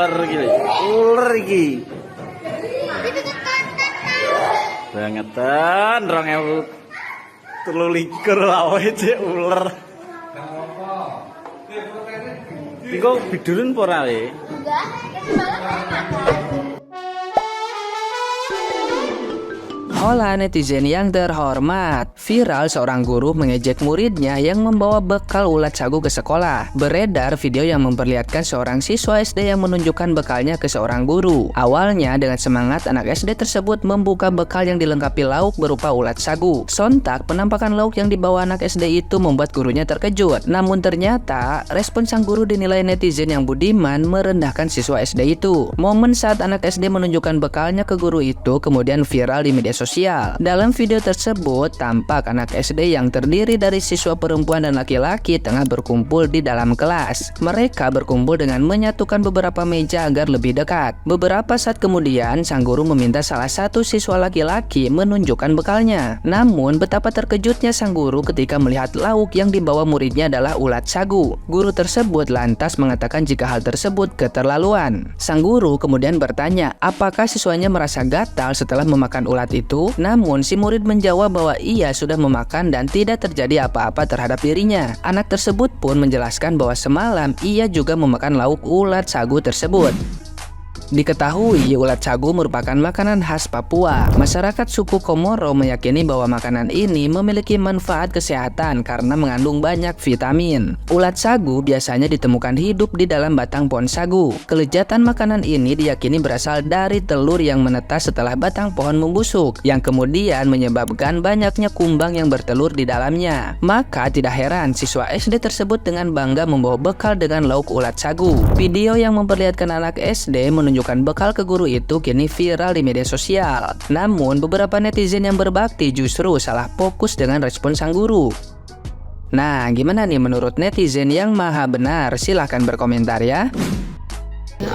ular gitu. Ular iki. Bangetan 2023 lawe cek ular. Iku bidurun apa ora we? Enggak, semalam saya makan. Hola netizen yang terhormat, viral seorang guru mengejek muridnya yang membawa bekal ulat sagu ke sekolah. Beredar video yang memperlihatkan seorang siswa SD yang menunjukkan bekalnya ke seorang guru. Awalnya dengan semangat anak SD tersebut membuka bekal yang dilengkapi lauk berupa ulat sagu. Sontak penampakan lauk yang dibawa anak SD itu membuat gurunya terkejut. Namun ternyata respon sang guru dinilai netizen yang budiman merendahkan siswa SD itu. Momen saat anak SD menunjukkan bekalnya ke guru itu kemudian viral di media sosial. Dalam video tersebut, tampak anak SD yang terdiri dari siswa perempuan dan laki-laki tengah berkumpul di dalam kelas. Mereka berkumpul dengan menyatukan beberapa meja agar lebih dekat. Beberapa saat kemudian, sang guru meminta salah satu siswa laki-laki menunjukkan bekalnya. Namun, betapa terkejutnya sang guru ketika melihat lauk yang dibawa muridnya adalah ulat sagu. Guru tersebut lantas mengatakan jika hal tersebut keterlaluan. Sang guru kemudian bertanya, apakah siswanya merasa gatal setelah memakan ulat itu? Namun si murid menjawab bahwa ia sudah memakan dan tidak terjadi apa-apa terhadap dirinya. Anak tersebut pun menjelaskan bahwa semalam ia juga memakan lauk ulat sagu tersebut. Diketahui ulat sagu merupakan makanan khas Papua. Masyarakat suku Komoro meyakini bahwa makanan ini memiliki manfaat kesehatan karena mengandung banyak vitamin. Ulat sagu biasanya ditemukan hidup di dalam batang pohon sagu. Kelezatan makanan ini diyakini berasal dari telur yang menetas setelah batang pohon membusuk, yang kemudian menyebabkan banyaknya kumbang yang bertelur di dalamnya. Maka tidak heran siswa SD tersebut dengan bangga membawa bekal dengan lauk ulat sagu. Video yang memperlihatkan anak SD menunjukkan bekal ke guru itu kini viral di media sosial. Namun beberapa netizen yang berbakti justru salah fokus dengan respon sang guru. Nah, gimana nih menurut netizen yang maha benar? Silahkan berkomentar ya.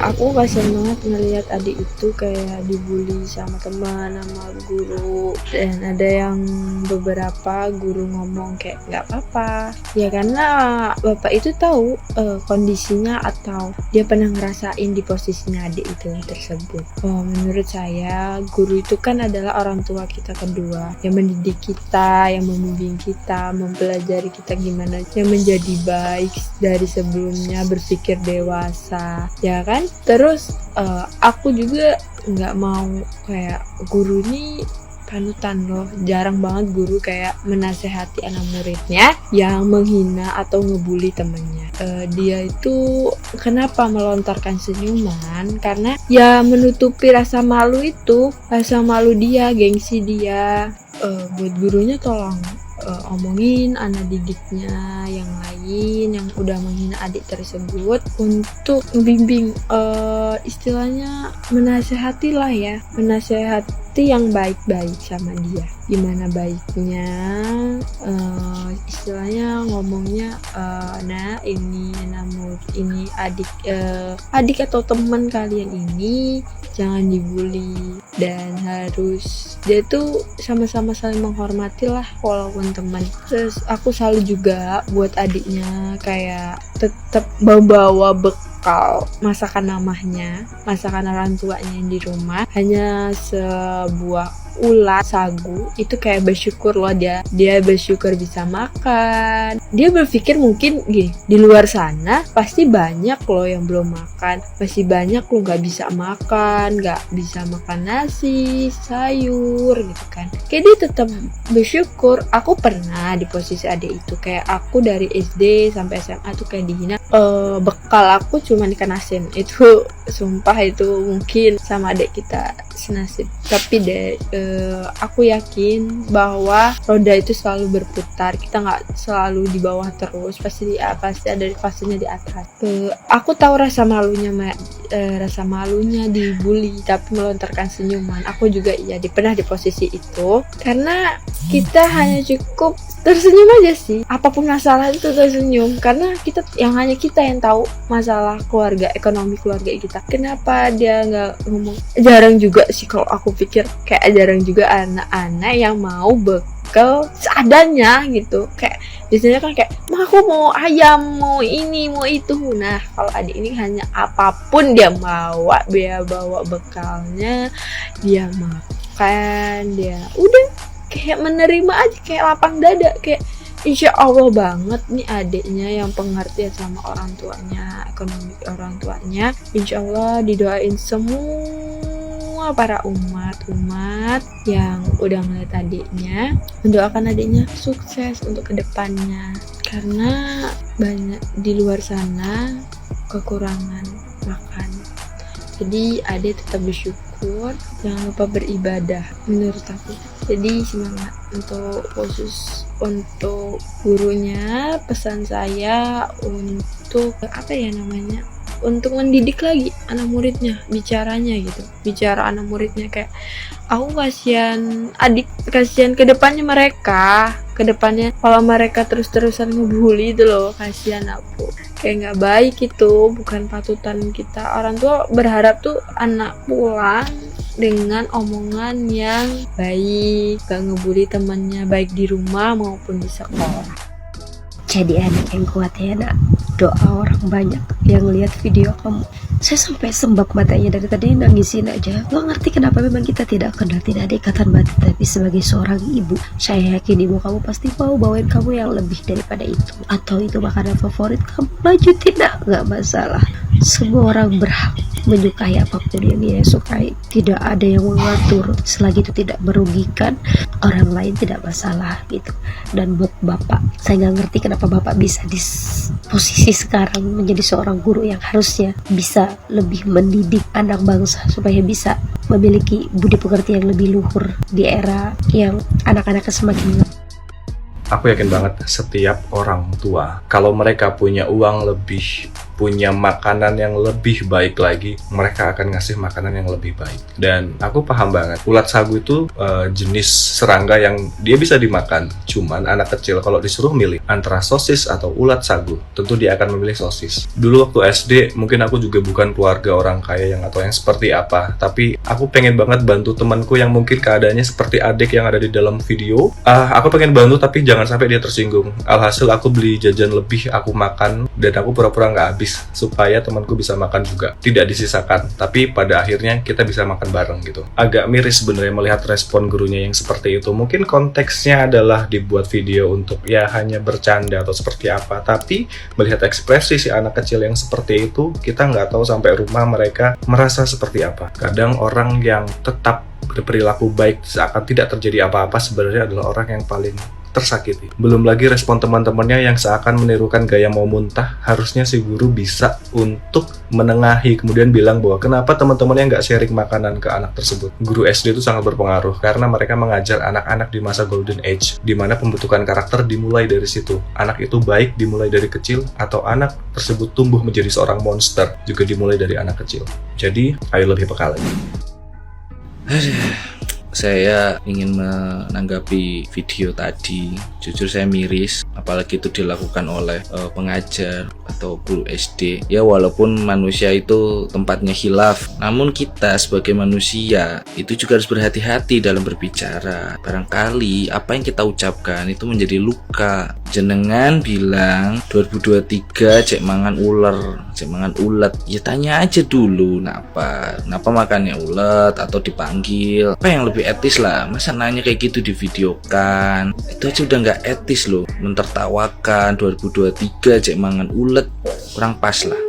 Aku kasihan banget ngelihat adik itu kayak dibully sama teman, sama guru, dan ada yang beberapa guru ngomong kayak nggak apa-apa ya karena bapak itu tahu kondisinya atau dia pernah ngerasain di posisinya adik itu tersebut. Menurut saya guru itu kan adalah orang tua kita kedua yang mendidik kita, yang membimbing kita, mempelajari kita gimana yang menjadi baik dari sebelumnya, berpikir dewasa ya kan. Terus aku juga nggak mau kayak guru ini panutan loh, jarang banget guru kayak menasehati anak muridnya yang menghina atau ngebully temennya. Dia itu kenapa melontarkan senyuman? Karena ya menutupi rasa malu itu, rasa malu dia, gengsi dia. Buat gurunya tolong omongin anak didiknya yang lain yang udah menghina adik tersebut untuk membimbing, istilahnya menasehati lah ya, menasehati yang baik-baik sama dia. Gimana baiknya, istilahnya ngomongnya, nah ini namun ini adik atau teman kalian ini jangan dibully dan harus dia tuh sama-sama saling menghormati lah walaupun teman. Terus aku selalu juga buat adiknya kayak tetap membawa bekal masakan mamahnya, masakan orang tuanya yang di rumah, hanya sebuah ulat sagu itu kayak bersyukur loh, dia bersyukur bisa makan. Dia berpikir mungkin gini, di luar sana pasti banyak loh yang belum makan, pasti banyak loh nggak bisa makan nasi, sayur gitu kan. Kayak dia tetap bersyukur. Aku pernah di posisi adik itu, kayak aku dari SD sampai SMA tuh kayak dihina. Bekal aku cuma ikan asin, itu sumpah itu mungkin sama adik kita senasib. Tapi aku yakin bahwa roda itu selalu berputar, kita nggak selalu di bawah terus, pasti ada fasenya di atas. Aku tahu rasa malunya dibully tapi melontarkan senyuman. Aku juga pernah di posisi itu, karena kita hanya cukup tersenyum aja sih, apapun masalah itu tersenyum, karena hanya kita yang tahu masalah ekonomi keluarga kita. Kenapa dia nggak ngomong? Jarang juga sih kalau aku pikir, kayak jarang juga anak-anak yang mau bekal seadanya gitu. Kayak biasanya kan kayak, "Ma, aku mau ayam, mau ini, mau itu." Nah, kalau adik ini hanya apapun dia bawa bekalnya, dia makan, dia udah kayak menerima aja, kayak lapang dada, kayak insya Allah banget nih adiknya yang pengertian sama orang tuanya, ekonomi orang tuanya. Insya Allah didoain semua para umat yang udah ngeliat adiknya, mendoakan adiknya sukses untuk kedepannya, karena banyak di luar sana kekurangan makan. Jadi adik tetap bersyukur, jangan lupa beribadah menurut aku. Jadi semangat untuk khusus untuk gurunya, pesan saya untuk untuk mendidik lagi anak muridnya, bicara anak muridnya, kayak aku kasihan kedepannya mereka, kalau mereka terus-terusan ngebully itu loh, kasihan aku, kayak nggak baik itu, bukan patutan kita. Orang tua berharap tuh anak pulang dengan omongan yang baik, gak ngebully temannya, baik di rumah maupun di sekolah. Jadi anak yang kuat ya nak. Doa orang banyak yang lihat video kamu. Saya sampai sembab matanya dari tadi, nangisin aja. Gak ngerti kenapa, memang kita tidak kenal, tidak ada ikatan batin. Tapi sebagai seorang ibu, saya yakin ibu kamu pasti mau bawain kamu yang lebih daripada itu. Atau itu makanan favorit kamu, lanjutin nak, gak masalah. Semua orang berhak menyukai apapun yang dia sukai. Tidak ada yang mengatur, selagi itu tidak merugikan orang lain, tidak masalah gitu. Dan buat bapak, saya gak ngerti kenapa bapak bisa di posisi sekarang menjadi seorang guru yang harusnya bisa lebih mendidik anak bangsa supaya bisa memiliki budi pekerti yang lebih luhur di era yang anak-anaknya semakin. Aku yakin banget setiap orang tua, kalau mereka punya uang lebih, punya makanan yang lebih baik lagi, mereka akan ngasih makanan yang lebih baik. Dan aku paham banget, ulat sagu itu jenis serangga yang dia bisa dimakan. Cuman anak kecil kalau disuruh milih antara sosis atau ulat sagu, tentu dia akan memilih sosis. Dulu waktu SD, mungkin aku juga bukan keluarga orang kaya yang atau yang seperti apa, tapi aku pengen banget bantu temanku yang mungkin keadaannya seperti adik yang ada di dalam video. Aku pengen bantu tapi jangan sampai dia tersinggung. Alhasil aku beli jajan lebih, aku makan, dan aku pura-pura nggak habis supaya temanku bisa makan juga, tidak disisakan. Tapi pada akhirnya kita bisa makan bareng gitu. Agak miris sebenarnya melihat respon gurunya yang seperti itu. Mungkin konteksnya adalah dibuat video untuk ya hanya bercanda atau seperti apa, tapi melihat ekspresi si anak kecil yang seperti itu, kita nggak tahu sampai rumah mereka merasa seperti apa. Kadang orang yang tetap berperilaku baik seakan tidak terjadi apa-apa sebenarnya adalah orang yang paling tersakiti. Belum lagi respon teman-temannya yang seakan menirukan gaya mau muntah. Harusnya si guru bisa untuk menengahi, kemudian bilang bahwa kenapa teman-temannya nggak sharing makanan ke anak tersebut. Guru SD itu sangat berpengaruh karena mereka mengajar anak-anak di masa golden age, di mana pembentukan karakter dimulai dari situ. Anak itu baik dimulai dari kecil, atau anak tersebut tumbuh menjadi seorang monster juga dimulai dari anak kecil. Jadi, ayo lebih peka lagi. Saya ingin menanggapi video tadi. Jujur saya miris, apalagi itu dilakukan oleh pengajar atau guru SD. Ya walaupun manusia itu tempatnya khilaf, namun kita sebagai manusia itu juga harus berhati-hati dalam berbicara. Barangkali apa yang kita ucapkan itu menjadi luka. Jenengan bilang 2023 cek mangan ular, cek mangan ulet. Ya tanya aja dulu kenapa makannya ulet atau dipanggil. Apa yang lebih etis lah, masa nanya kayak gitu di video kan? Itu aja udah nggak etis loh, mentertawakan 2023 cek mangan ulet, kurang pas lah,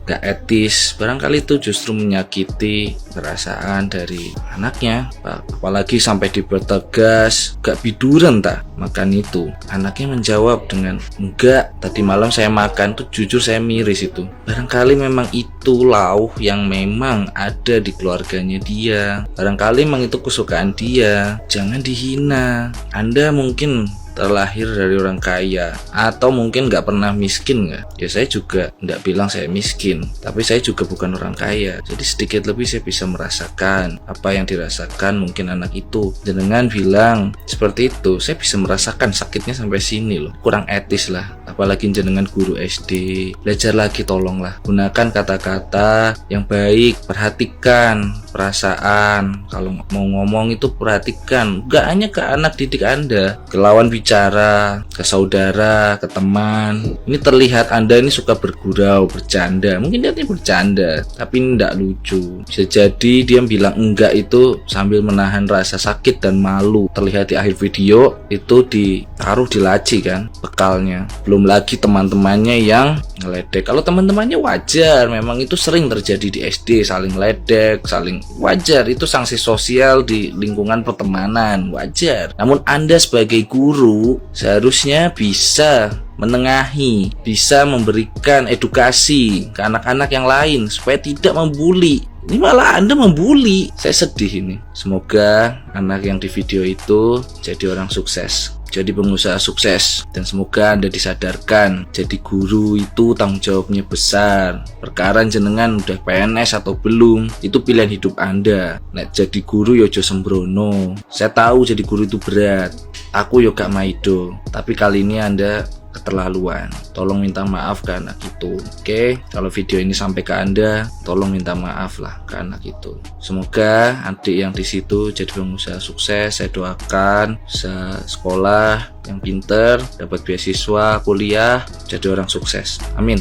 gak etis. Barangkali itu justru menyakiti perasaan dari anaknya, apalagi sampai dipertegas gak biduran tak makan itu. Anaknya menjawab dengan enggak, tadi malam saya makan. Tuh jujur saya miris itu. Barangkali memang itu lauk yang memang ada di keluarganya dia, barangkali memang itu kesukaan dia. Jangan dihina. Anda mungkin terlahir dari orang kaya atau mungkin nggak pernah miskin nggak? Ya saya juga nggak bilang saya miskin, tapi saya juga bukan orang kaya. Jadi sedikit lebih saya bisa merasakan apa yang dirasakan mungkin anak itu. Jenengan bilang seperti itu, saya bisa merasakan sakitnya sampai sini loh. Kurang etis lah. Apalagi jenengan guru SD. Belajar lagi tolonglah. Gunakan kata-kata yang baik, perhatikan perasaan. Kalau mau ngomong itu perhatikan, gak hanya ke anak didik Anda, ke lawan bicara, ke saudara, ke teman. Ini terlihat Anda ini suka bergurau, bercanda. Mungkin dia ini bercanda, tapi ini tidak lucu. Bisa jadi dia bilang enggak itu sambil menahan rasa sakit dan malu. Terlihat di akhir video itu ditaruh di laci kan bekalnya. Belum lagi teman-temannya yang ngeledek. Kalau teman-temannya wajar, memang itu sering terjadi di SD, saling ledek, saling wajar. Itu sanksi sosial di lingkungan pertemanan, wajar. Namun Anda sebagai guru seharusnya bisa menengahi, bisa memberikan edukasi ke anak-anak yang lain supaya tidak membuli. Ini malah Anda membuli. Saya sedih ini. Semoga anak yang di video itu jadi orang sukses, jadi pengusaha sukses, dan semoga Anda disadarkan jadi guru itu tanggung jawabnya besar. Perkara jenengan udah PNS atau belum, itu pilihan hidup Anda. Nek jadi guru yo aja sembrono. Saya tahu jadi guru itu berat, aku yo gak maido, tapi kali ini Anda keterlaluan. Tolong minta maaf ke anak itu. Oke, kalau video ini sampai ke Anda, tolong minta maaf lah ke anak itu. Semoga adik yang di situ jadi pengusaha sukses. Saya doakan bisa sekolah yang pinter, dapat beasiswa, kuliah, jadi orang sukses. Amin.